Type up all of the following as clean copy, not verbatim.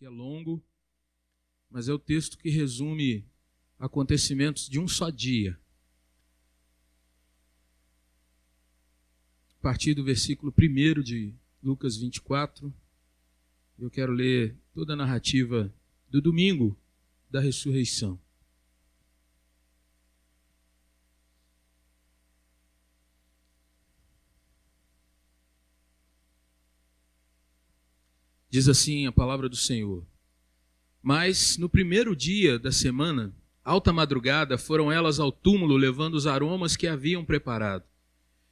que é longo, mas é o texto que resume acontecimentos de um só dia. A partir do versículo 1 de Lucas 24, eu quero ler toda a narrativa do domingo da ressurreição. Diz assim a palavra do Senhor: Mas no primeiro dia da semana, alta madrugada, foram elas ao túmulo levando os aromas que haviam preparado.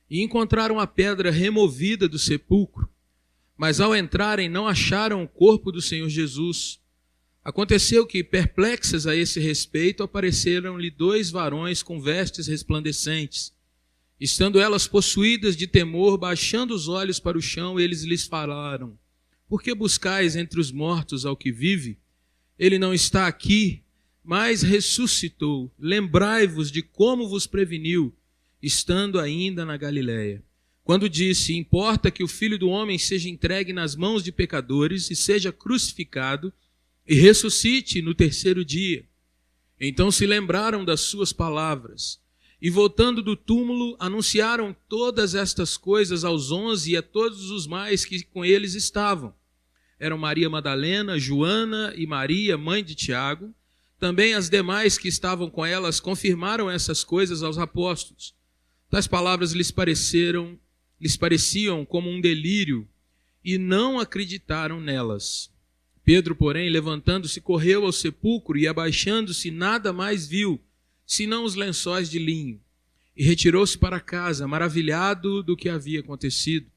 E encontraram a pedra removida do sepulcro, mas ao entrarem não acharam o corpo do Senhor Jesus. Aconteceu que, perplexas a esse respeito, apareceram-lhe 2 varões com vestes resplandecentes. Estando elas possuídas de temor, baixando os olhos para o chão, eles lhes falaram: Por que buscais entre os mortos ao que vive? Ele não está aqui, mas ressuscitou. Lembrai-vos de como vos preveniu, estando ainda na Galiléia. Quando disse: Importa que o Filho do Homem seja entregue nas mãos de pecadores e seja crucificado e ressuscite no terceiro dia. Então se lembraram das suas palavras e, voltando do túmulo, anunciaram todas estas coisas aos 11 e a todos os mais que com eles estavam. Eram Maria Madalena, Joana e Maria, mãe de Tiago. Também as demais que estavam com elas confirmaram essas coisas aos apóstolos. Tais palavras lhes pareciam como um delírio e não acreditaram nelas. Pedro, porém, levantando-se, correu ao sepulcro e, abaixando-se, nada mais viu, senão os lençóis de linho. E retirou-se para casa, maravilhado do que havia acontecido.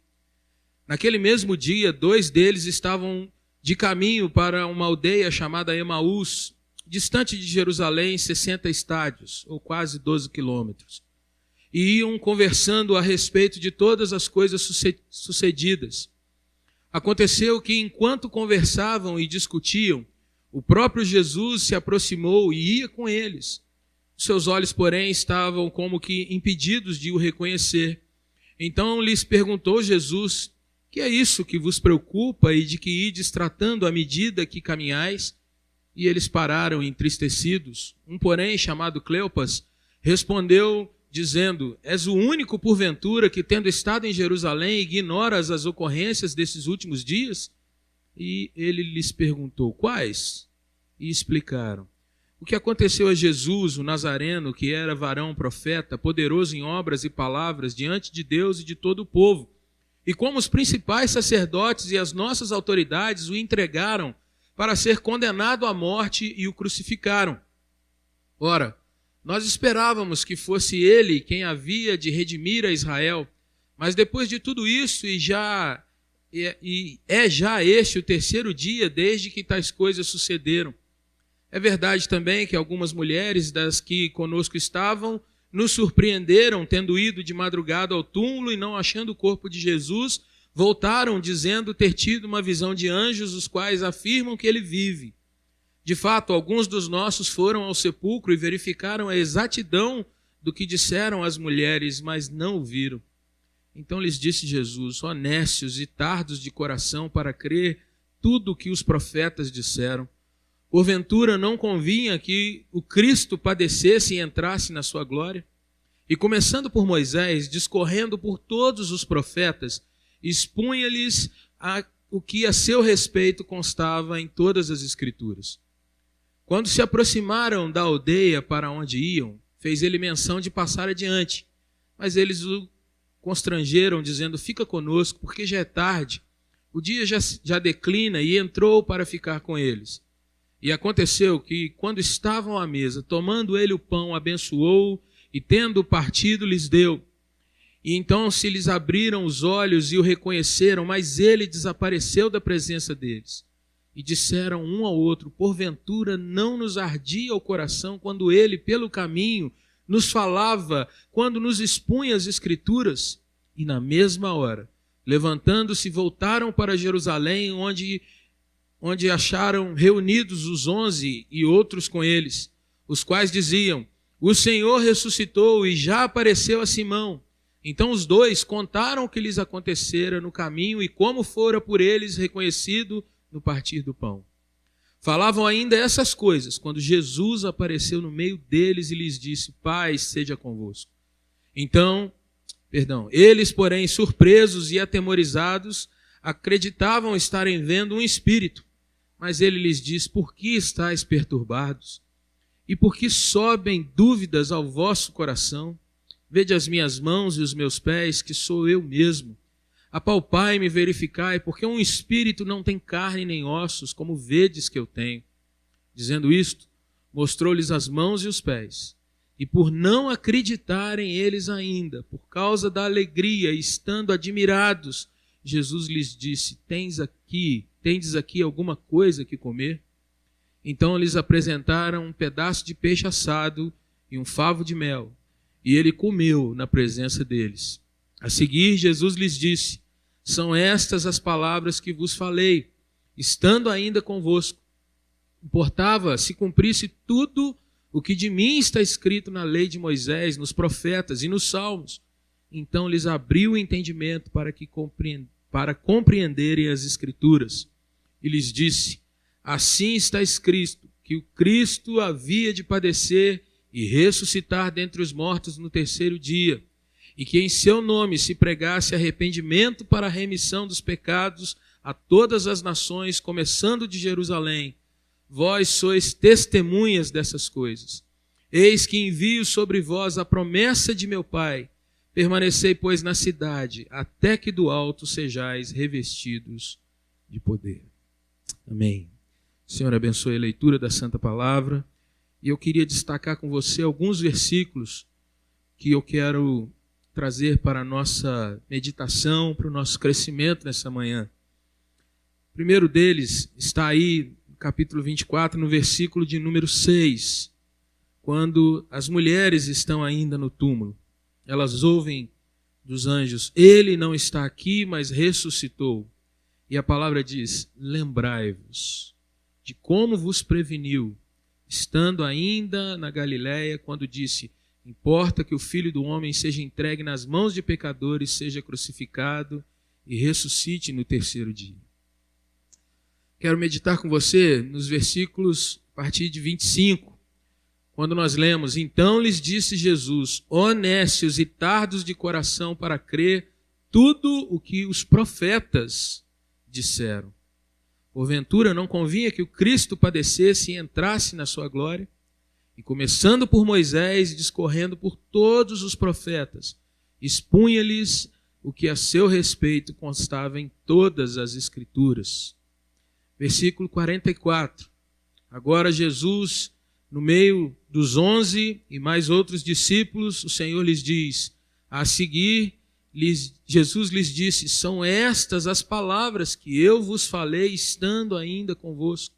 Naquele mesmo dia, 2 deles estavam de caminho para uma aldeia chamada Emaús, distante de Jerusalém 60 estádios, ou quase 12 quilômetros. E iam conversando a respeito de todas as coisas sucedidas. Aconteceu que, enquanto conversavam e discutiam, o próprio Jesus se aproximou e ia com eles. Seus olhos, porém, estavam como que impedidos de o reconhecer. Então lhes perguntou Jesus: Que é isso que vos preocupa e de que ides tratando à medida que caminhais? E eles pararam entristecidos. Um, porém, chamado Cleopas, respondeu, dizendo: És o único, porventura, que, tendo estado em Jerusalém, ignoras as ocorrências desses últimos dias? E ele lhes perguntou: Quais? E explicaram: O que aconteceu a Jesus, o Nazareno, que era varão profeta, poderoso em obras e palavras diante de Deus e de todo o povo, e como os principais sacerdotes e as nossas autoridades o entregaram para ser condenado à morte e o crucificaram. Ora, nós esperávamos que fosse ele quem havia de redimir a Israel, mas depois de tudo isso, é já este o terceiro dia desde que tais coisas sucederam. É verdade também que algumas mulheres das que conosco estavam nos surpreenderam, tendo ido de madrugada ao túmulo e não achando o corpo de Jesus, voltaram dizendo ter tido uma visão de anjos, os quais afirmam que ele vive. De fato, alguns dos nossos foram ao sepulcro e verificaram a exatidão do que disseram as mulheres, mas não o viram. Então lhes disse Jesus: Ó nécios e tardos de coração para crer tudo o que os profetas disseram. Porventura não convinha que o Cristo padecesse e entrasse na sua glória? E começando por Moisés, discorrendo por todos os profetas, expunha-lhes o que a seu respeito constava em todas as Escrituras. Quando se aproximaram da aldeia para onde iam, fez ele menção de passar adiante, mas eles o constrangeram, dizendo: Fica conosco, porque já é tarde, o dia já declina, e entrou para ficar com eles. E aconteceu que, quando estavam à mesa, tomando ele o pão, abençoou, e tendo partido, lhes deu. E então se lhes abriram os olhos e o reconheceram, mas ele desapareceu da presença deles. E disseram um ao outro: Porventura não nos ardia o coração quando ele, pelo caminho, nos falava, quando nos expunha as Escrituras? E na mesma hora, levantando-se, voltaram para Jerusalém, onde acharam reunidos os 11 e outros com eles, os quais diziam: O Senhor ressuscitou e já apareceu a Simão. Então os 2 contaram o que lhes acontecera no caminho e como fora por eles reconhecido no partir do pão. Falavam ainda essas coisas quando Jesus apareceu no meio deles e lhes disse: paz seja convosco. Eles, porém, surpresos e atemorizados, acreditavam estarem vendo um espírito. Mas ele lhes diz: por que estáis perturbados? E por que sobem dúvidas ao vosso coração? Vede as minhas mãos e os meus pés, que sou eu mesmo. Apalpai-me e verificai, porque um espírito não tem carne nem ossos, como vedes que eu tenho. Dizendo isto, mostrou-lhes as mãos e os pés. E por não acreditarem eles ainda, por causa da alegria, estando admirados, Jesus lhes disse: tendes aqui alguma coisa que comer? Então lhes apresentaram um pedaço de peixe assado e um favo de mel, e ele comeu na presença deles. A seguir, Jesus lhes disse: são estas as palavras que vos falei, estando ainda convosco. Importava se cumprisse tudo o que de mim está escrito na lei de Moisés, nos profetas e nos salmos. Então lhes abriu o entendimento para compreenderem as Escrituras. E lhes disse: assim está escrito, que o Cristo havia de padecer e ressuscitar dentre os mortos no terceiro dia, e que em seu nome se pregasse arrependimento para a remissão dos pecados a todas as nações, começando de Jerusalém. Vós sois testemunhas dessas coisas. Eis que envio sobre vós a promessa de meu Pai. Permanecei, pois, na cidade, até que do alto sejais revestidos de poder. Amém. O Senhor abençoe a leitura da Santa Palavra. E eu queria destacar com você alguns versículos que eu quero trazer para a nossa meditação, para o nosso crescimento nessa manhã. O primeiro deles está aí no capítulo 24, no versículo de número 6, quando as mulheres estão ainda no túmulo. Elas ouvem dos anjos: ele não está aqui, mas ressuscitou. E a palavra diz: lembrai-vos de como vos preveniu, estando ainda na Galiléia, quando disse: importa que o Filho do Homem seja entregue nas mãos de pecadores, seja crucificado e ressuscite no terceiro dia. Quero meditar com você nos versículos a partir de 25, quando nós lemos: então lhes disse Jesus: ó nécios e tardos de coração para crer tudo o que os profetas disseram. Porventura não convinha que o Cristo padecesse e entrasse na sua glória? E começando por Moisés e discorrendo por todos os profetas, expunha-lhes o que a seu respeito constava em todas as Escrituras. Versículo 44. Agora Jesus, no meio dos 11 e mais outros discípulos, o Senhor lhes diz: a seguir, Jesus lhes disse: são estas as palavras que eu vos falei, estando ainda convosco.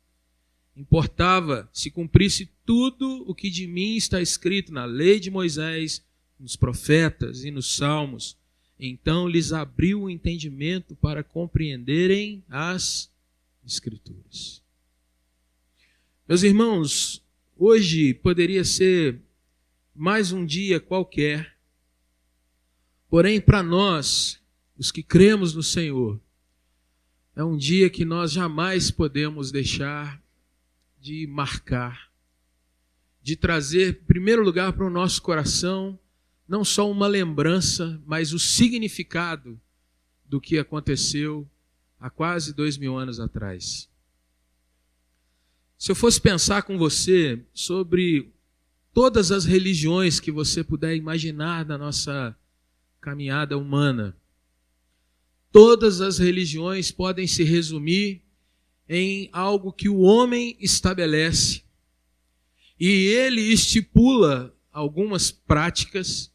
Importava se cumprisse tudo o que de mim está escrito na lei de Moisés, nos profetas e nos salmos. Então lhes abriu o entendimento para compreenderem as Escrituras. Meus irmãos, hoje poderia ser mais um dia qualquer, porém para nós, os que cremos no Senhor, é um dia que nós jamais podemos deixar de marcar, de trazer, em primeiro lugar, para o nosso coração, não só uma lembrança, mas o significado do que aconteceu há quase 2000 anos atrás. Se eu fosse pensar com você sobre todas as religiões que você puder imaginar na nossa caminhada humana, todas as religiões podem se resumir em algo que o homem estabelece, e ele estipula algumas práticas,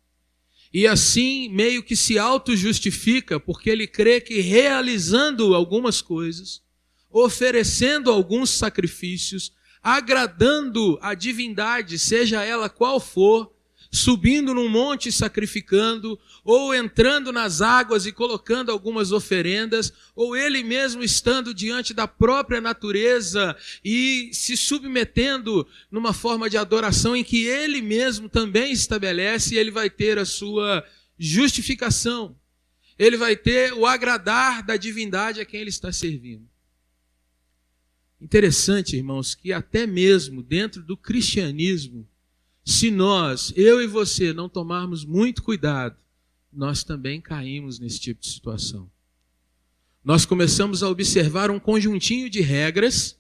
e assim meio que se auto-justifica, porque ele crê que realizando algumas coisas, oferecendo alguns sacrifícios, agradando a divindade, seja ela qual for, subindo num monte e sacrificando, ou entrando nas águas e colocando algumas oferendas, ou ele mesmo estando diante da própria natureza e se submetendo numa forma de adoração em que ele mesmo também estabelece, e ele vai ter a sua justificação. Ele vai ter o agradar da divindade a quem ele está servindo. Interessante, irmãos, que até mesmo dentro do cristianismo, se nós, eu e você, não tomarmos muito cuidado, nós também caímos nesse tipo de situação. Nós começamos a observar um conjuntinho de regras,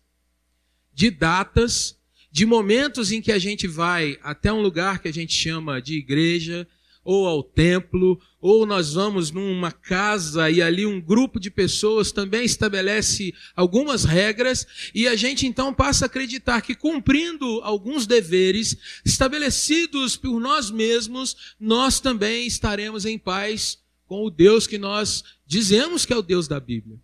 de datas, de momentos em que a gente vai até um lugar que a gente chama de igreja, ou ao templo, ou nós vamos numa casa e ali um grupo de pessoas também estabelece algumas regras e a gente então passa a acreditar que cumprindo alguns deveres estabelecidos por nós mesmos, nós também estaremos em paz com o Deus que nós dizemos que é o Deus da Bíblia.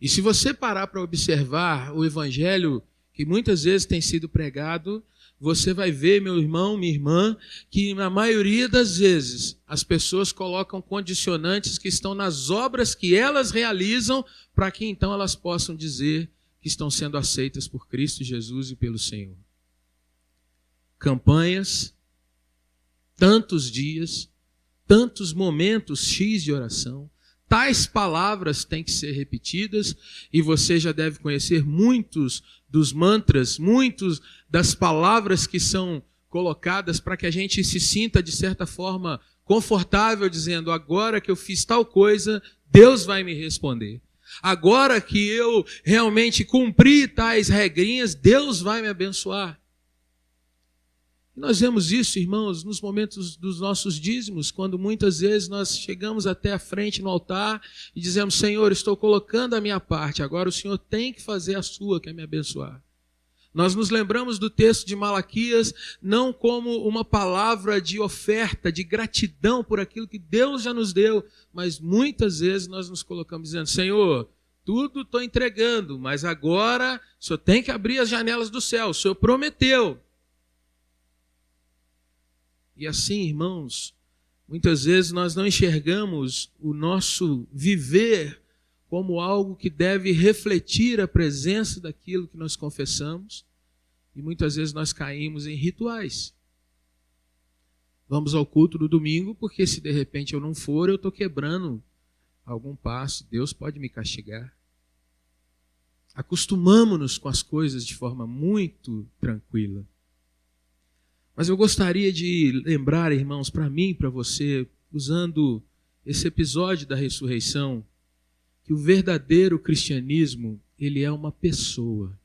E se você parar para observar o evangelho que muitas vezes tem sido pregado, você vai ver, meu irmão, minha irmã, que na maioria das vezes as pessoas colocam condicionantes que estão nas obras que elas realizam para que então elas possam dizer que estão sendo aceitas por Cristo Jesus e pelo Senhor. Campanhas, tantos dias, tantos momentos X de oração, tais palavras têm que ser repetidas e você já deve conhecer muitos dos mantras, muitos das palavras que são colocadas para que a gente se sinta, de certa forma, confortável, dizendo, agora que eu fiz tal coisa, Deus vai me responder. Agora que eu realmente cumpri tais regrinhas, Deus vai me abençoar. Nós vemos isso, irmãos, nos momentos dos nossos dízimos, quando muitas vezes nós chegamos até a frente no altar e dizemos, Senhor, estou colocando a minha parte, agora o Senhor tem que fazer a sua, que é me abençoar. Nós nos lembramos do texto de Malaquias não como uma palavra de oferta, de gratidão por aquilo que Deus já nos deu, mas muitas vezes nós nos colocamos dizendo, Senhor, tudo estou entregando, mas agora o Senhor tem que abrir as janelas do céu, o Senhor prometeu. E assim, irmãos, muitas vezes nós não enxergamos o nosso viver como algo que deve refletir a presença daquilo que nós confessamos. E muitas vezes nós caímos em rituais. Vamos ao culto do domingo, porque se de repente eu não for, eu estou quebrando algum passo. Deus pode me castigar. Acostumamos-nos com as coisas de forma muito tranquila. Mas eu gostaria de lembrar, irmãos, para mim e para você, usando esse episódio da ressurreição, que o verdadeiro cristianismo, ele é uma pessoa.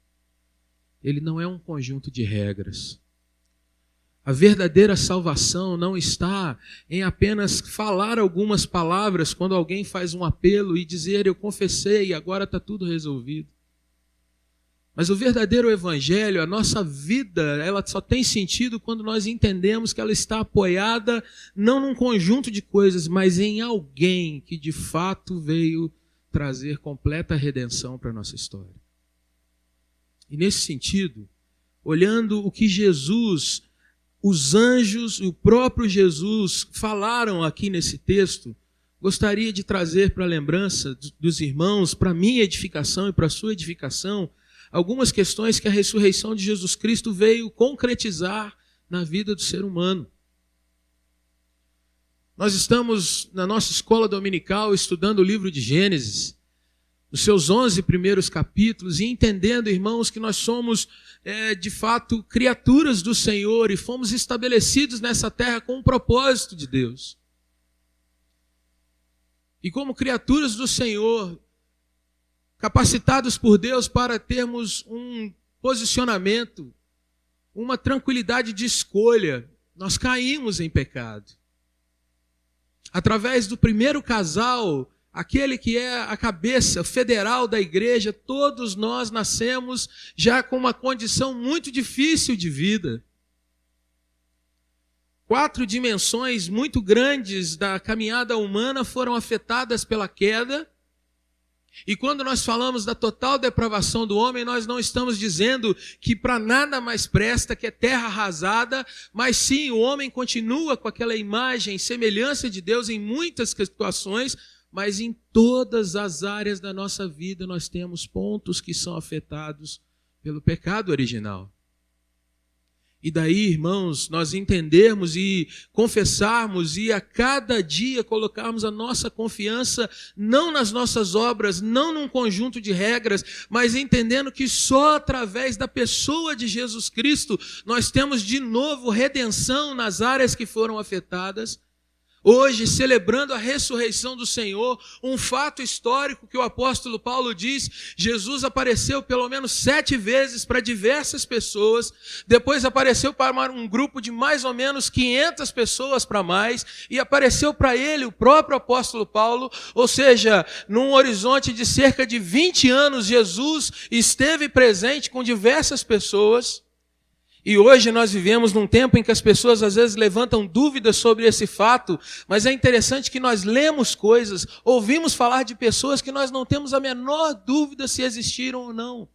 Ele não é um conjunto de regras. A verdadeira salvação não está em apenas falar algumas palavras quando alguém faz um apelo e dizer, eu confessei e agora está tudo resolvido. Mas o verdadeiro evangelho, a nossa vida, ela só tem sentido quando nós entendemos que ela está apoiada não num conjunto de coisas, mas em alguém que de fato veio trazer completa redenção para a nossa história. E nesse sentido, olhando o que Jesus, os anjos e o próprio Jesus falaram aqui nesse texto, gostaria de trazer para a lembrança dos irmãos, para a minha edificação e para a sua edificação, algumas questões que a ressurreição de Jesus Cristo veio concretizar na vida do ser humano. Nós estamos na nossa escola dominical estudando o livro de Gênesis, nos seus 11 primeiros capítulos, e entendendo, irmãos, que nós somos, de fato, criaturas do Senhor e fomos estabelecidos nessa terra com um propósito de Deus. E como criaturas do Senhor, capacitados por Deus para termos um posicionamento, uma tranquilidade de escolha, nós caímos em pecado. Através do primeiro casal, aquele que é a cabeça federal da igreja, todos nós nascemos já com uma condição muito difícil de vida. 4 dimensões muito grandes da caminhada humana foram afetadas pela queda. E quando nós falamos da total depravação do homem, nós não estamos dizendo que para nada mais presta, que é terra arrasada, mas sim, o homem continua com aquela imagem, semelhança de Deus em muitas situações, mas em todas as áreas da nossa vida nós temos pontos que são afetados pelo pecado original. E daí, irmãos, nós entendermos e confessarmos e a cada dia colocarmos a nossa confiança não nas nossas obras, não num conjunto de regras, mas entendendo que só através da pessoa de Jesus Cristo nós temos de novo redenção nas áreas que foram afetadas. Hoje, celebrando a ressurreição do Senhor, um fato histórico que o apóstolo Paulo diz, Jesus apareceu pelo menos 7 vezes para diversas pessoas, depois apareceu para um grupo de mais ou menos 500 pessoas para mais, e apareceu para ele, o próprio apóstolo Paulo, ou seja, num horizonte de cerca de 20 anos, Jesus esteve presente com diversas pessoas. E hoje nós vivemos num tempo em que as pessoas às vezes levantam dúvidas sobre esse fato, mas é interessante que nós lemos coisas, ouvimos falar de pessoas que nós não temos a menor dúvida se existiram ou não.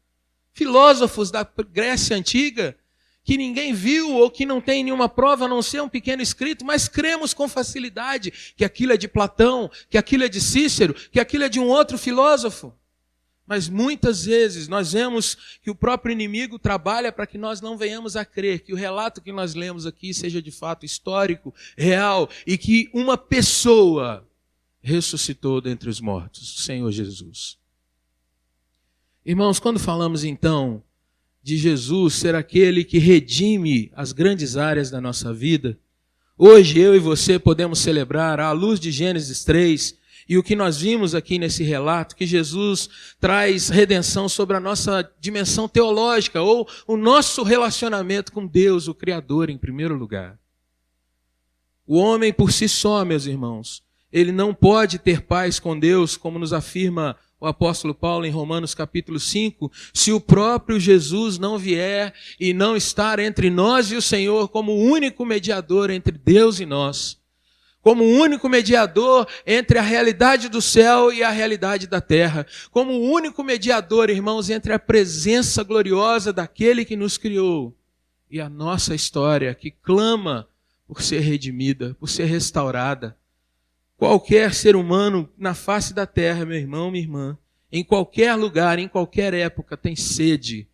Filósofos da Grécia Antiga, que ninguém viu ou que não tem nenhuma prova a não ser um pequeno escrito, mas cremos com facilidade que aquilo é de Platão, que aquilo é de Cícero, que aquilo é de um outro filósofo. Mas muitas vezes nós vemos que o próprio inimigo trabalha para que nós não venhamos a crer que o relato que nós lemos aqui seja de fato histórico, real, e que uma pessoa ressuscitou dentre os mortos, o Senhor Jesus. Irmãos, quando falamos então de Jesus ser aquele que redime as grandes áreas da nossa vida, hoje eu e você podemos celebrar à luz de Gênesis 3, e o que nós vimos aqui nesse relato, que Jesus traz redenção sobre a nossa dimensão teológica, ou o nosso relacionamento com Deus, o Criador, em primeiro lugar. O homem por si só, meus irmãos, ele não pode ter paz com Deus, como nos afirma o apóstolo Paulo em Romanos capítulo 5, se o próprio Jesus não vier e não estar entre nós e o Senhor como o único mediador entre Deus e nós. Como o único mediador entre a realidade do céu e a realidade da terra. Como o único mediador, irmãos, entre a presença gloriosa daquele que nos criou e a nossa história, que clama por ser redimida, por ser restaurada. Qualquer ser humano na face da terra, meu irmão, minha irmã, em qualquer lugar, em qualquer época, tem sede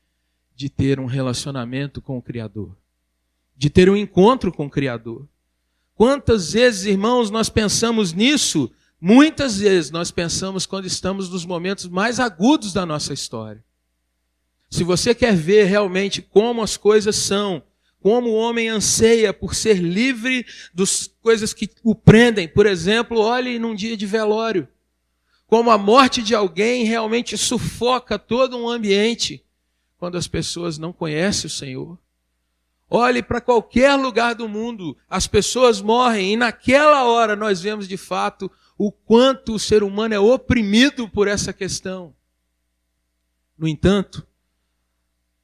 de ter um relacionamento com o Criador, de ter um encontro com o Criador. Quantas vezes, irmãos, nós pensamos nisso? Muitas vezes nós pensamos quando estamos nos momentos mais agudos da nossa história. Se você quer ver realmente como as coisas são, como o homem anseia por ser livre das coisas que o prendem, por exemplo, olhe num dia de velório, como a morte de alguém realmente sufoca todo um ambiente quando as pessoas não conhecem o Senhor. Olhe para qualquer lugar do mundo, as pessoas morrem e naquela hora nós vemos de fato o quanto o ser humano é oprimido por essa questão. No entanto,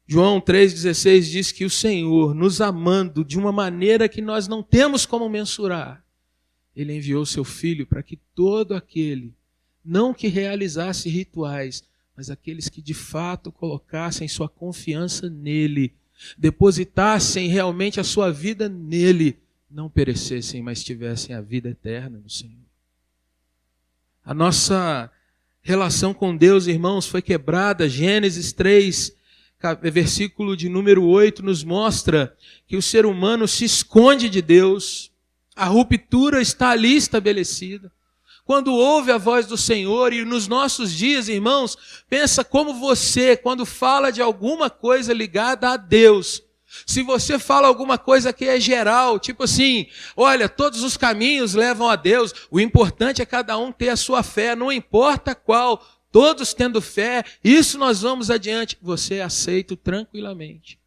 João 3,16 diz que o Senhor, nos amando de uma maneira que nós não temos como mensurar, Ele enviou seu Filho para que todo aquele, não que realizasse rituais, mas aqueles que de fato colocassem sua confiança nele, depositassem realmente a sua vida nele, não perecessem, mas tivessem a vida eterna no Senhor. A nossa relação com Deus, irmãos, foi quebrada. Gênesis 3, versículo de número 8, nos mostra que o ser humano se esconde de Deus. A ruptura está ali estabelecida. Quando ouve a voz do Senhor, e nos nossos dias, irmãos, pensa como você, quando fala de alguma coisa ligada a Deus, se você fala alguma coisa que é geral, tipo assim, olha, todos os caminhos levam a Deus, o importante é cada um ter a sua fé, não importa qual, todos tendo fé, isso nós vamos adiante, você é aceito tranquilamente.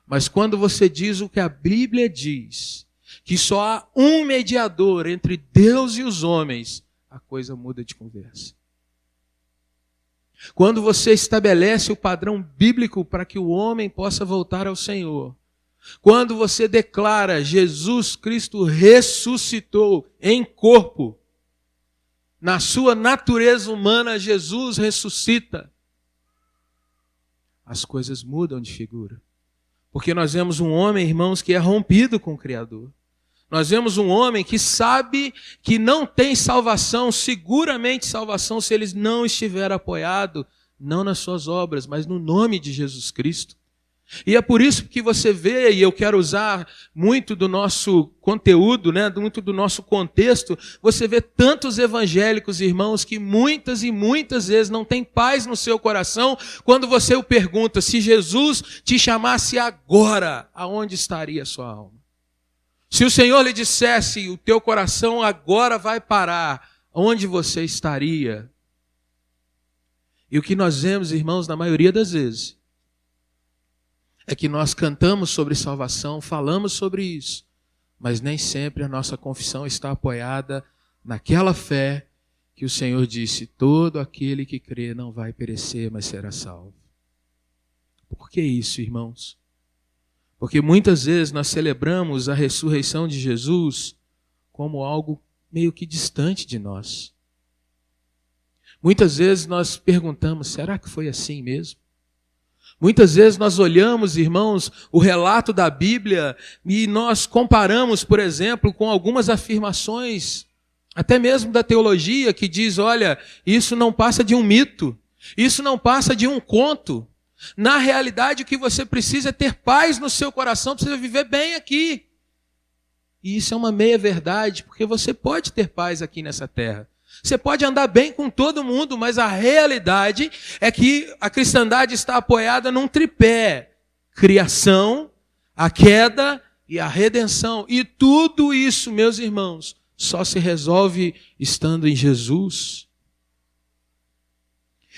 Mas quando você diz o que a Bíblia diz, que só há um mediador entre Deus e os homens, a coisa muda de conversa. Quando você estabelece o padrão bíblico para que o homem possa voltar ao Senhor, quando você declara Jesus Cristo ressuscitou em corpo, na sua natureza humana Jesus ressuscita, as coisas mudam de figura. Porque nós vemos um homem, irmãos, que é rompido com o Criador. Nós vemos um homem que sabe que não tem salvação, seguramente salvação, se ele não estiver apoiado, não nas suas obras, mas no nome de Jesus Cristo. E é por isso que você vê, e eu quero usar muito do nosso conteúdo, né, muito do nosso contexto, você vê tantos evangélicos, irmãos, que muitas e muitas vezes não têm paz no seu coração quando você o pergunta: se Jesus te chamasse agora, aonde estaria a sua alma? Se o Senhor lhe dissesse: o teu coração agora vai parar, onde você estaria? E o que nós vemos, irmãos, na maioria das vezes, é que nós cantamos sobre salvação, falamos sobre isso, mas nem sempre a nossa confissão está apoiada naquela fé que o Senhor disse: todo aquele que crê não vai perecer, mas será salvo. Por que isso, irmãos? Porque muitas vezes nós celebramos a ressurreição de Jesus como algo meio que distante de nós. Muitas vezes nós perguntamos: será que foi assim mesmo? Muitas vezes nós olhamos, irmãos, o relato da Bíblia e nós comparamos, por exemplo, com algumas afirmações, até mesmo da teologia, que diz: olha, isso não passa de um mito, isso não passa de um conto. Na realidade, o que você precisa é ter paz no seu coração, precisa viver bem aqui. E isso é uma meia-verdade, porque você pode ter paz aqui nessa terra. Você pode andar bem com todo mundo, mas a realidade é que a cristandade está apoiada num tripé: criação, a queda e a redenção. E tudo isso, meus irmãos, só se resolve estando em Jesus.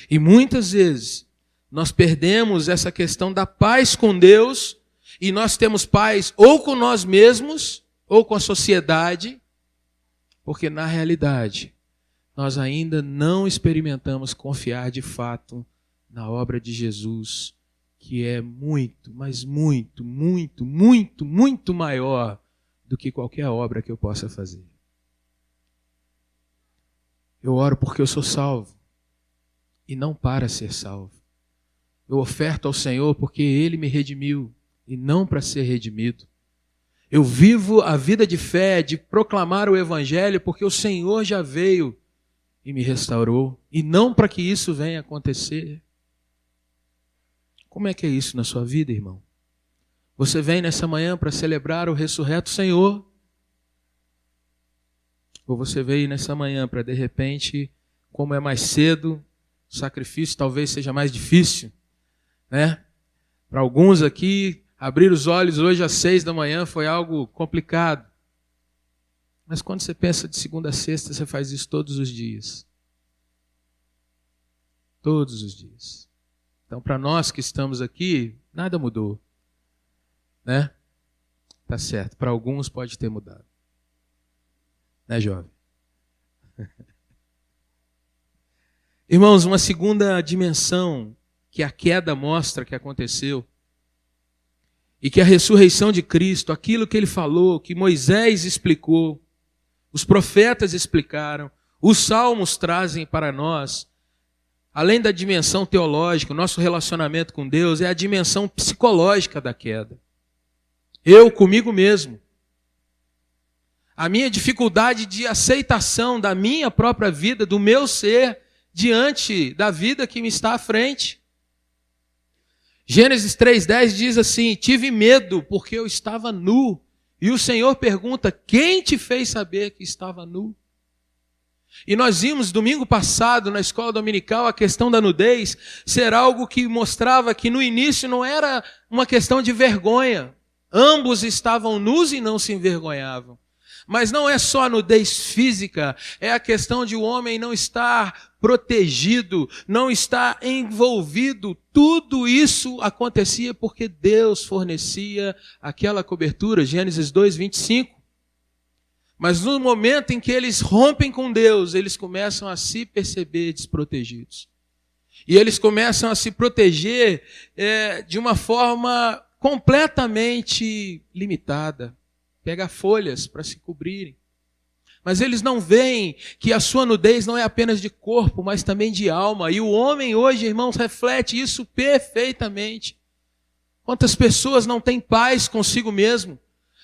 E muitas vezes nós perdemos essa questão da paz com Deus, e nós temos paz ou com nós mesmos ou com a sociedade, porque na realidade nós ainda não experimentamos confiar de fato na obra de Jesus, que é muito, mas muito, muito, muito, muito maior do que qualquer obra que eu possa fazer. Eu oro porque eu sou salvo e não para ser salvo. Eu oferto ao Senhor porque Ele me redimiu e não para ser redimido. Eu vivo a vida de fé, de proclamar o Evangelho, porque o Senhor já veio e me restaurou, e não para que isso venha acontecer. Como é que é isso na sua vida, irmão? Você vem nessa manhã para celebrar o ressurreto Senhor? Ou você veio nessa manhã para, de repente, como é mais cedo, o sacrifício talvez seja mais difícil, né? Para alguns aqui, abrir os olhos hoje às 6 da manhã foi algo complicado. Mas quando você pensa de segunda a sexta, você faz isso todos os dias. Todos os dias. Então, para nós que estamos aqui, nada mudou. Né? Tá certo. Para alguns pode ter mudado. Né, jovem? Irmãos, uma segunda dimensão que a queda mostra que aconteceu, e que a ressurreição de Cristo, aquilo que Ele falou, que Moisés explicou, os profetas explicaram, os salmos trazem para nós, além da dimensão teológica, o nosso relacionamento com Deus, é a dimensão psicológica da queda. Eu comigo mesmo. A minha dificuldade de aceitação da minha própria vida, do meu ser, diante da vida que me está à frente. Gênesis 3:10 diz assim: tive medo porque eu estava nu. E o Senhor pergunta: quem te fez saber que estava nu? E nós vimos domingo passado na escola dominical a questão da nudez ser algo que mostrava que no início não era uma questão de vergonha. Ambos estavam nus e não se envergonhavam. Mas não é só a nudez física, é a questão de o homem não estar protegido, não estar envolvido. Tudo isso acontecia porque Deus fornecia aquela cobertura, Gênesis 2:25. Mas no momento em que eles rompem com Deus, eles começam a se perceber desprotegidos. E eles começam a se proteger de uma forma completamente limitada. Pegar folhas para se cobrirem. Mas eles não veem que a sua nudez não é apenas de corpo, mas também de alma. E o homem hoje, irmãos, reflete isso perfeitamente. Quantas pessoas não têm paz consigo mesmo?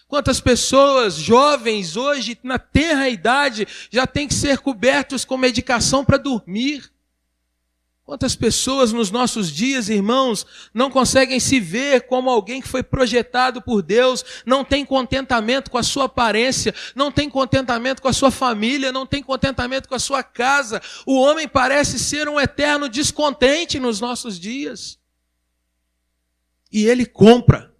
Quantas pessoas jovens hoje, na tenra idade, já têm que ser cobertos com medicação para dormir? Quantas pessoas nos nossos dias, irmãos, não conseguem se ver como alguém que foi projetado por Deus, não tem contentamento com a sua aparência, não tem contentamento com a sua família, não tem contentamento com a sua casa. O homem parece ser um eterno descontente nos nossos dias. E ele compra.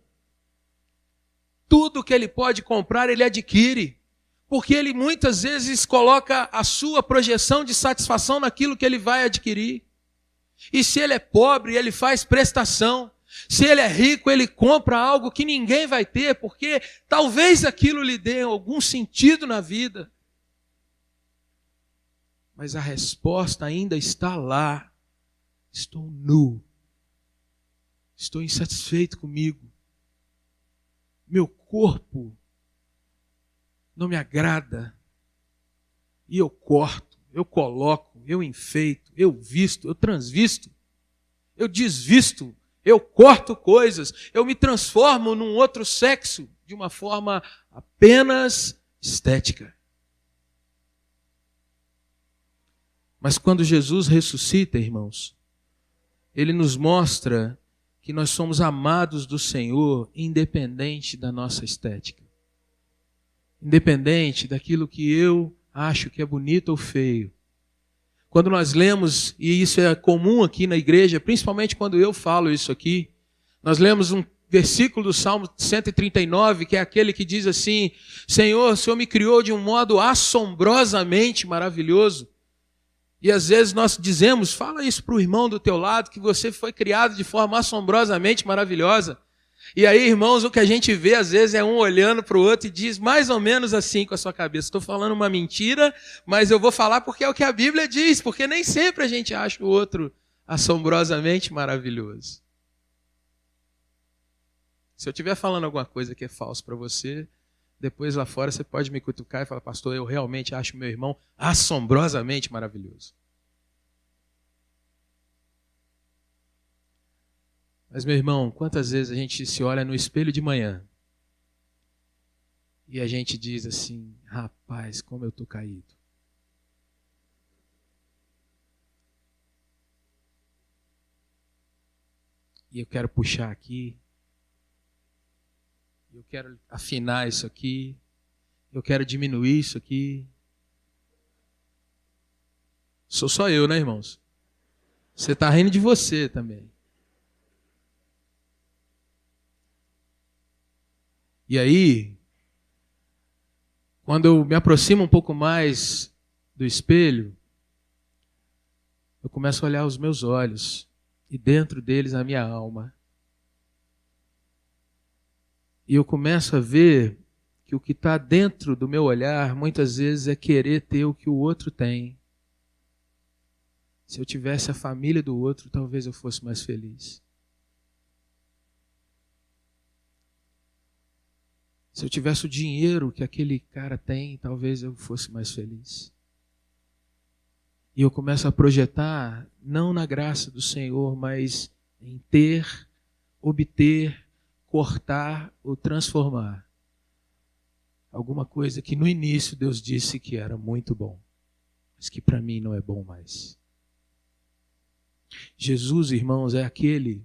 Tudo que ele pode comprar, ele adquire. Porque ele muitas vezes coloca a sua projeção de satisfação naquilo que ele vai adquirir. E se ele é pobre, ele faz prestação. Se ele é rico, ele compra algo que ninguém vai ter, porque talvez aquilo lhe dê algum sentido na vida. Mas a resposta ainda está lá. Estou nu. Estou insatisfeito comigo. Meu corpo não me agrada. E eu corto, eu coloco, eu enfeito, eu visto, eu transvisto, eu desvisto, eu corto coisas, eu me transformo num outro sexo de uma forma apenas estética. Mas quando Jesus ressuscita, irmãos, ele nos mostra que nós somos amados do Senhor independente da nossa estética. Independente daquilo que eu acho que é bonito ou feio. Quando nós lemos, e isso é comum aqui na igreja, principalmente quando eu falo isso aqui, nós lemos um versículo do Salmo 139, que é aquele que diz assim: Senhor, o Senhor me criou de um modo assombrosamente maravilhoso. E às vezes nós dizemos, fala isso para o irmão do teu lado, que você foi criado de forma assombrosamente maravilhosa. E aí, irmãos, o que a gente vê às vezes é um olhando para o outro e diz mais ou menos assim com a sua cabeça: estou falando uma mentira, mas eu vou falar porque é o que a Bíblia diz, porque nem sempre a gente acha o outro assombrosamente maravilhoso. Se eu estiver falando alguma coisa que é falso para você, depois lá fora você pode me cutucar e falar: pastor, eu realmente acho meu irmão assombrosamente maravilhoso. Mas, meu irmão, quantas vezes a gente se olha no espelho de manhã e a gente diz assim: rapaz, como eu estou caído. E eu quero puxar aqui, eu quero afinar isso aqui, eu quero diminuir isso aqui. Sou só eu, né, irmãos? Você está rindo de você também. E aí, quando eu me aproximo um pouco mais do espelho, eu começo a olhar os meus olhos e dentro deles a minha alma. E eu começo a ver que o que está dentro do meu olhar muitas vezes é querer ter o que o outro tem. Se eu tivesse a família do outro, talvez eu fosse mais feliz. Se eu tivesse o dinheiro que aquele cara tem, talvez eu fosse mais feliz. E eu começo a projetar, não na graça do Senhor, mas em ter, obter, cortar ou transformar alguma coisa que no início Deus disse que era muito bom, mas que para mim não é bom mais. Jesus, irmãos, é aquele,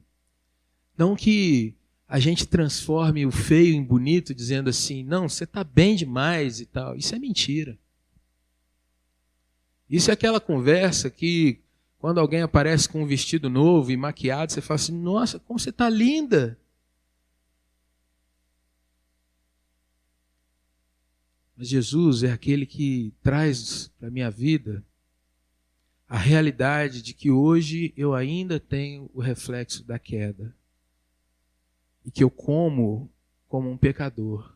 não que a gente transforme o feio em bonito, dizendo assim: não, você está bem demais e tal. Isso é mentira. Isso é aquela conversa que, quando alguém aparece com um vestido novo e maquiado, você fala assim: nossa, como você está linda. Mas Jesus é aquele que traz para a minha vida a realidade de que hoje eu ainda tenho o reflexo da queda. E que eu como um pecador.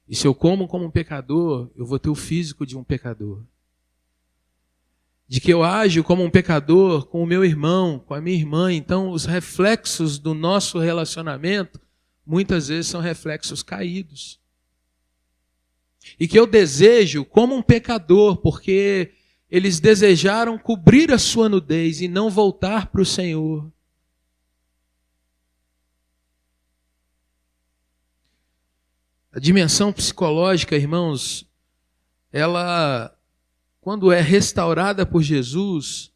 E se eu como como um pecador, eu vou ter o físico de um pecador. De que eu ajo como um pecador com o meu irmão, com a minha irmã. Então, os reflexos do nosso relacionamento, muitas vezes são reflexos caídos. E que eu desejo como um pecador, porque eles desejaram cobrir a sua nudez e não voltar para o Senhor. A dimensão psicológica, irmãos, ela, quando é restaurada por Jesus,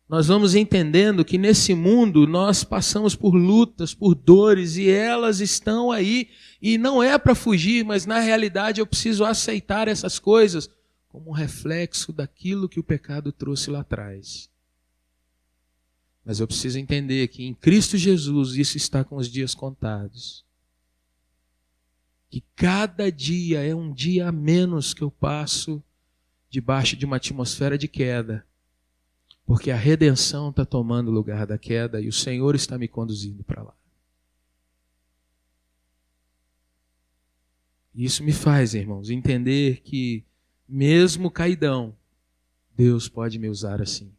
nós vamos entendendo que nesse mundo nós passamos por lutas, por dores, e elas estão aí, e não é para fugir, mas na realidade eu preciso aceitar essas coisas como um reflexo daquilo que o pecado trouxe lá atrás. Mas eu preciso entender que em Cristo Jesus isso está com os dias contados. Que cada dia é um dia a menos que eu passo debaixo de uma atmosfera de queda. Porque a redenção está tomando o lugar da queda e o Senhor está me conduzindo para lá. Isso me faz, irmãos, entender que mesmo caidão, Deus pode me usar assim.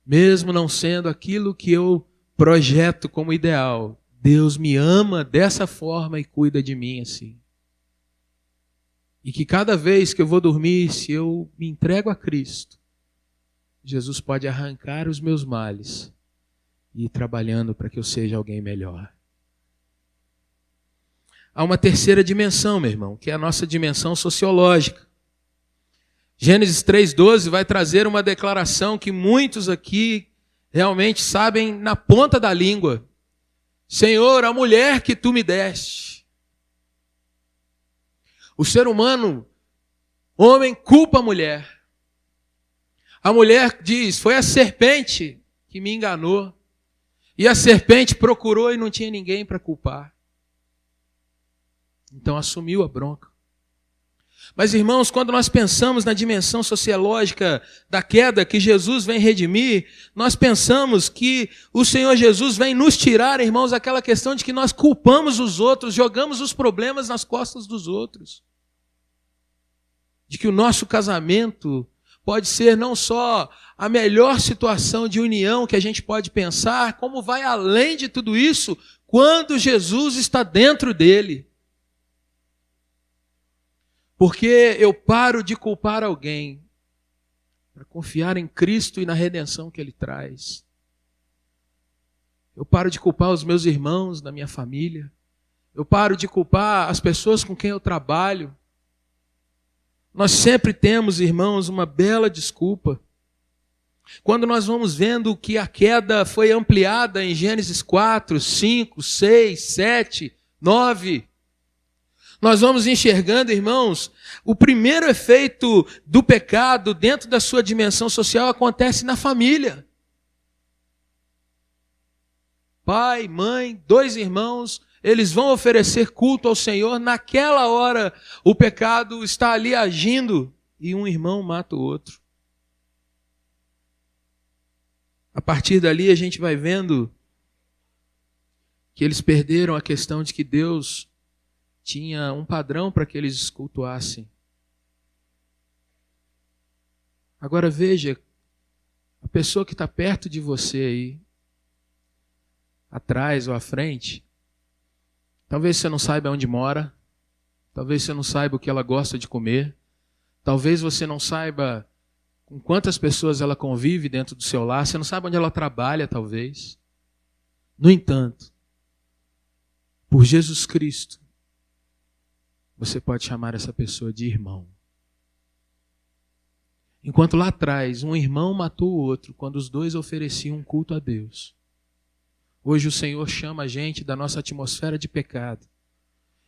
Mesmo não sendo aquilo que eu projeto como ideal, Deus me ama dessa forma e cuida de mim assim. E que cada vez que eu vou dormir, se eu me entrego a Cristo, Jesus pode arrancar os meus males e ir trabalhando para que eu seja alguém melhor. Há uma terceira dimensão, meu irmão, que é a nossa dimensão sociológica. Gênesis 3,12 vai trazer uma declaração que muitos aqui realmente sabem na ponta da língua. Senhor, a mulher que tu me deste. O ser humano, homem, culpa a mulher. A mulher diz, foi a serpente que me enganou. E a serpente procurou e não tinha ninguém para culpar. Então assumiu a bronca. Mas, irmãos, quando nós pensamos na dimensão sociológica da queda que Jesus vem redimir, nós pensamos que o Senhor Jesus vem nos tirar, irmãos, aquela questão de que nós culpamos os outros, jogamos os problemas nas costas dos outros. De que o nosso casamento pode ser não só a melhor situação de união que a gente pode pensar, como vai além de tudo isso quando Jesus está dentro dele. Porque eu paro de culpar alguém para confiar em Cristo e na redenção que Ele traz. Eu paro de culpar os meus irmãos da minha família. Eu paro de culpar as pessoas com quem eu trabalho. Nós sempre temos, irmãos, uma bela desculpa. Quando nós vamos vendo que a queda foi ampliada em Gênesis 4, 5, 6, 7, 9... Nós vamos enxergando, irmãos, o primeiro efeito do pecado dentro da sua dimensão social acontece na família. Pai, mãe, 2 irmãos, eles vão oferecer culto ao Senhor. Naquela hora, o pecado está ali agindo e um irmão mata o outro. A partir dali, a gente vai vendo que eles perderam a questão de que Deus tinha um padrão para que eles cultuassem. Agora veja, a pessoa que está perto de você aí, atrás ou à frente, talvez você não saiba onde mora, talvez você não saiba o que ela gosta de comer, talvez você não saiba com quantas pessoas ela convive dentro do seu lar, você não sabe onde ela trabalha, talvez. No entanto, por Jesus Cristo, você pode chamar essa pessoa de irmão. Enquanto lá atrás um irmão matou o outro quando os 2 ofereciam um culto a Deus. Hoje o Senhor chama a gente da nossa atmosfera de pecado.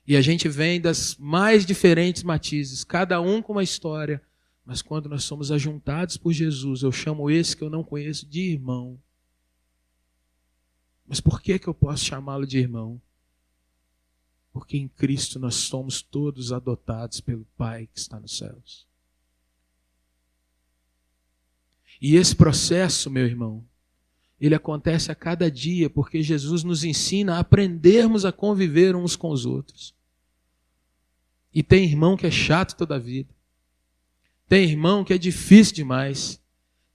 E a gente vem das mais diferentes matizes, cada um com uma história. Mas quando nós somos ajuntados por Jesus, eu chamo esse que eu não conheço de irmão. Mas por que eu posso chamá-lo de irmão? Porque em Cristo nós somos todos adotados pelo Pai que está nos céus. E esse processo, meu irmão, ele acontece a cada dia, porque Jesus nos ensina a aprendermos a conviver uns com os outros. E tem irmão que é chato toda a vida. Tem irmão que é difícil demais.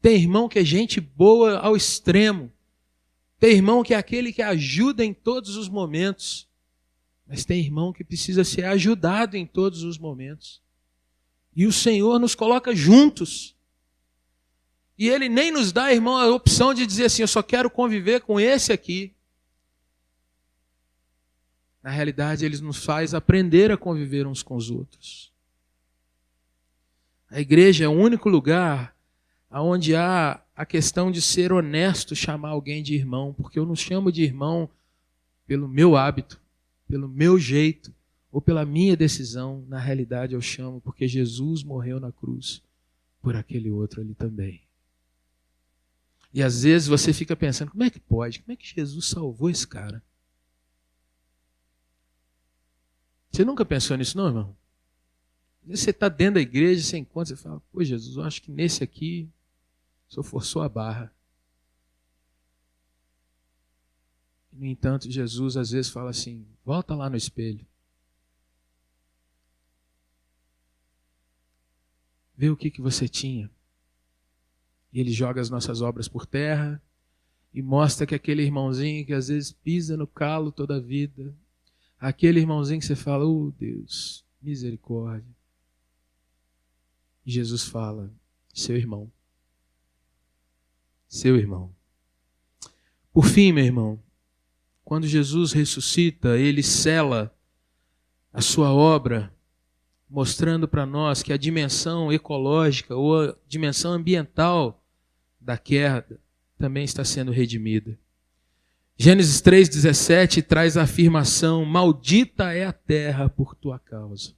Tem irmão que é gente boa ao extremo. Tem irmão que é aquele que ajuda em todos os momentos. Mas tem irmão que precisa ser ajudado em todos os momentos. E o Senhor nos coloca juntos. E Ele nem nos dá, irmão, a opção de dizer assim, eu só quero conviver com esse aqui. Na realidade, Ele nos faz aprender a conviver uns com os outros. A igreja é o único lugar onde há a questão de ser honesto, chamar alguém de irmão, porque eu não chamo de irmão pelo meu hábito, pelo meu jeito, ou pela minha decisão. Na realidade eu chamo porque Jesus morreu na cruz por aquele outro ali também. E às vezes você fica pensando, como é que pode? Como é que Jesus salvou esse cara? Você nunca pensou nisso não, irmão? Às vezes você está dentro da igreja, você encontra, você fala, pô Jesus, eu acho que nesse aqui o Senhor forçou a barra. No entanto, Jesus às vezes fala assim, volta lá no espelho. Vê o que você tinha. E ele joga as nossas obras por terra e mostra que aquele irmãozinho que às vezes pisa no calo toda a vida, aquele irmãozinho que você fala, oh Deus, misericórdia. E Jesus fala, seu irmão. Seu irmão. Por fim, meu irmão, quando Jesus ressuscita, ele sela a sua obra, mostrando para nós que a dimensão ecológica ou a dimensão ambiental da queda também está sendo redimida. Gênesis 3,17 traz a afirmação, maldita é a terra por tua causa.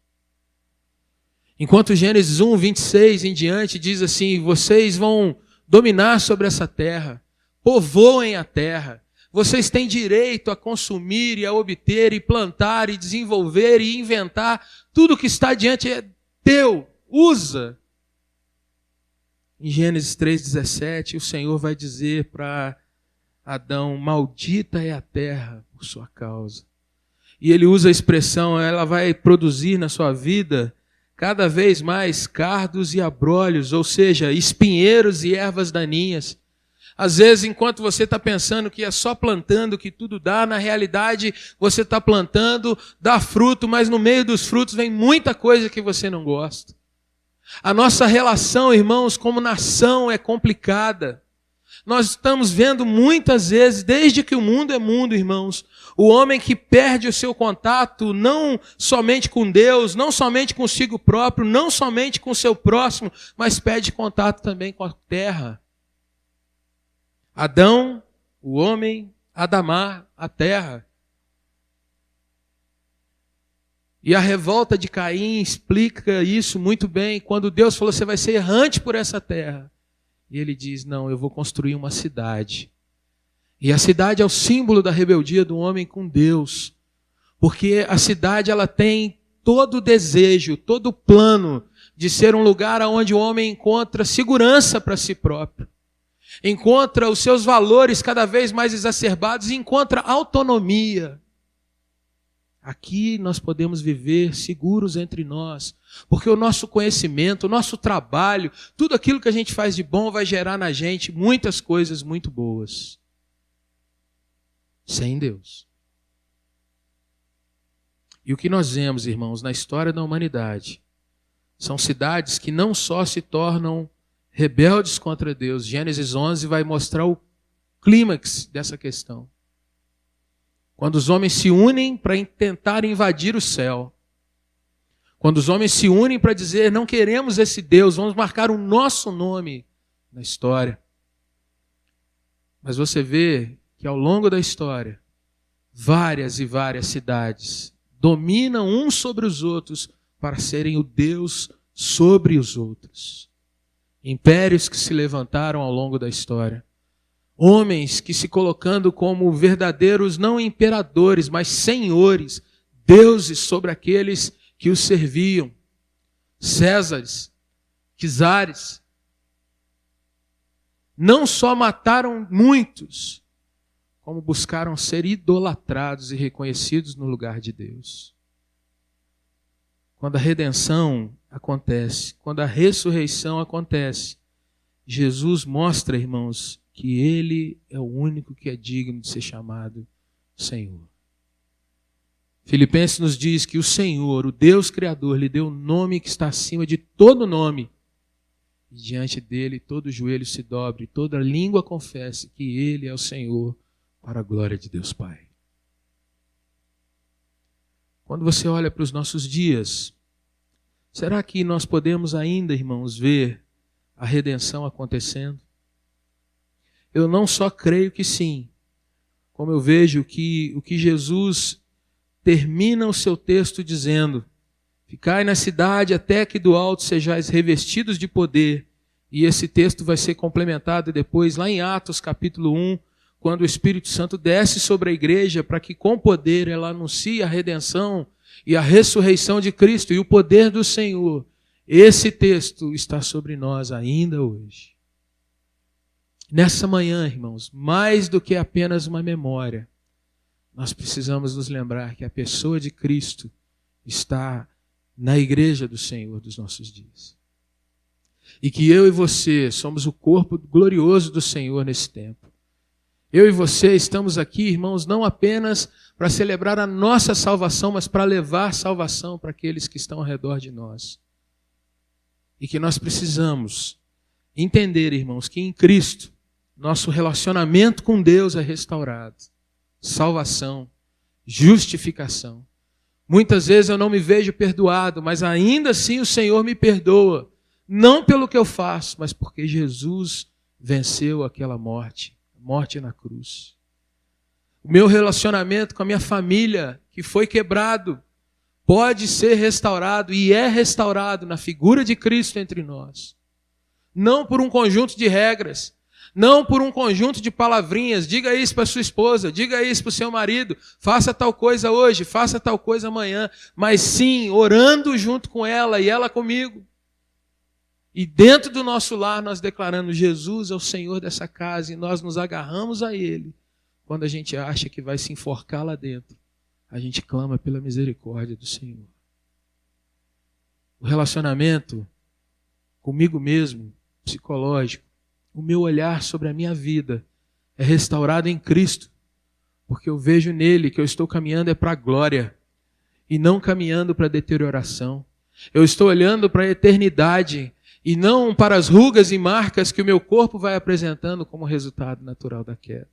Enquanto Gênesis 1:26 em diante diz assim, vocês vão dominar sobre essa terra, povoem a terra, vocês têm direito a consumir e a obter e plantar e desenvolver e inventar, tudo que está diante é teu, usa. Em Gênesis 3,17 o Senhor vai dizer para Adão, maldita é a terra por sua causa. E ele usa a expressão, ela vai produzir na sua vida cada vez mais cardos e abrolhos, ou seja, espinheiros e ervas daninhas. Às vezes, enquanto você está pensando que é só plantando que tudo dá, na realidade você está plantando, dá fruto, mas no meio dos frutos vem muita coisa que você não gosta. A nossa relação, irmãos, como nação é complicada. Nós estamos vendo muitas vezes, desde que o mundo é mundo, irmãos, o homem que perde o seu contato não somente com Deus, não somente consigo próprio, não somente com o seu próximo, mas perde contato também com a terra. Adão, o homem, Adamar, a terra. E a revolta de Caim explica isso muito bem, quando Deus falou, você vai ser errante por essa terra. E ele diz, não, eu vou construir uma cidade. E a cidade é o símbolo da rebeldia do homem com Deus. Porque a cidade ela tem todo o desejo, todo o plano de ser um lugar onde o homem encontra segurança para si próprio. Encontra os seus valores cada vez mais exacerbados e encontra autonomia. Aqui nós podemos viver seguros entre nós, porque o nosso conhecimento, o nosso trabalho, tudo aquilo que a gente faz de bom vai gerar na gente muitas coisas muito boas. Sem Deus. E o que nós vemos, irmãos, na história da humanidade, são cidades que não só se tornam rebeldes contra Deus. Gênesis 11 vai mostrar o clímax dessa questão. Quando os homens se unem para tentar invadir o céu. Quando os homens se unem para dizer, não queremos esse Deus, vamos marcar o nosso nome na história. Mas você vê que ao longo da história, várias e várias cidades dominam uns sobre os outros para serem o Deus sobre os outros. Impérios que se levantaram ao longo da história. Homens que se colocando como verdadeiros, não imperadores, mas senhores, deuses sobre aqueles que os serviam. Césares, czares. Não só mataram muitos, como buscaram ser idolatrados e reconhecidos no lugar de Deus. Quando a redenção acontece, quando a ressurreição acontece, Jesus mostra, irmãos, que Ele é o único que é digno de ser chamado Senhor. Filipenses nos diz que o Senhor, o Deus Criador, lhe deu um nome que está acima de todo nome. E diante dele todo joelho se dobre, toda língua confesse que Ele é o Senhor, para a glória de Deus Pai. Quando você olha para os nossos dias, será que nós podemos ainda, irmãos, ver a redenção acontecendo? Eu não só creio que sim, como eu vejo que o que Jesus termina o seu texto dizendo: ficai na cidade até que do alto sejais revestidos de poder. E esse texto vai ser complementado depois lá em Atos capítulo 1, quando o Espírito Santo desce sobre a igreja para que com poder ela anuncie a redenção e a ressurreição de Cristo e o poder do Senhor. Esse texto está sobre nós ainda hoje. Nessa manhã, irmãos, mais do que apenas uma memória, nós precisamos nos lembrar que a pessoa de Cristo está na igreja do Senhor dos nossos dias. E que eu e você somos o corpo glorioso do Senhor nesse tempo. Eu e você estamos aqui, irmãos, não apenas para celebrar a nossa salvação, mas para levar salvação para aqueles que estão ao redor de nós. E que nós precisamos entender, irmãos, que em Cristo nosso relacionamento com Deus é restaurado. Salvação, justificação. Muitas vezes eu não me vejo perdoado, mas ainda assim o Senhor me perdoa. Não pelo que eu faço, mas porque Jesus venceu aquela morte na cruz. O meu relacionamento com a minha família, que foi quebrado, pode ser restaurado e é restaurado na figura de Cristo entre nós. Não por um conjunto de regras, não por um conjunto de palavrinhas. Diga isso para sua esposa, diga isso para o seu marido, faça tal coisa hoje, faça tal coisa amanhã, mas sim, orando junto com ela e ela comigo. E dentro do nosso lar nós declaramos: Jesus é o Senhor dessa casa, e nós nos agarramos a Ele. Quando a gente acha que vai se enforcar lá dentro, a gente clama pela misericórdia do Senhor. O relacionamento comigo mesmo, psicológico, o meu olhar sobre a minha vida é restaurado em Cristo, porque eu vejo nele que eu estou caminhando é para a glória e não caminhando para a deterioração. Eu estou olhando para a eternidade e não para as rugas e marcas que o meu corpo vai apresentando como resultado natural da queda.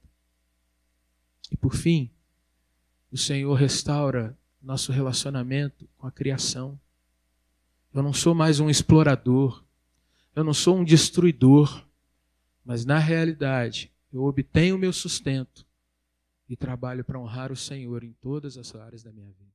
E por fim, o Senhor restaura nosso relacionamento com a criação. Eu não sou mais um explorador, eu não sou um destruidor, mas na realidade eu obtenho o meu sustento e trabalho para honrar o Senhor em todas as áreas da minha vida.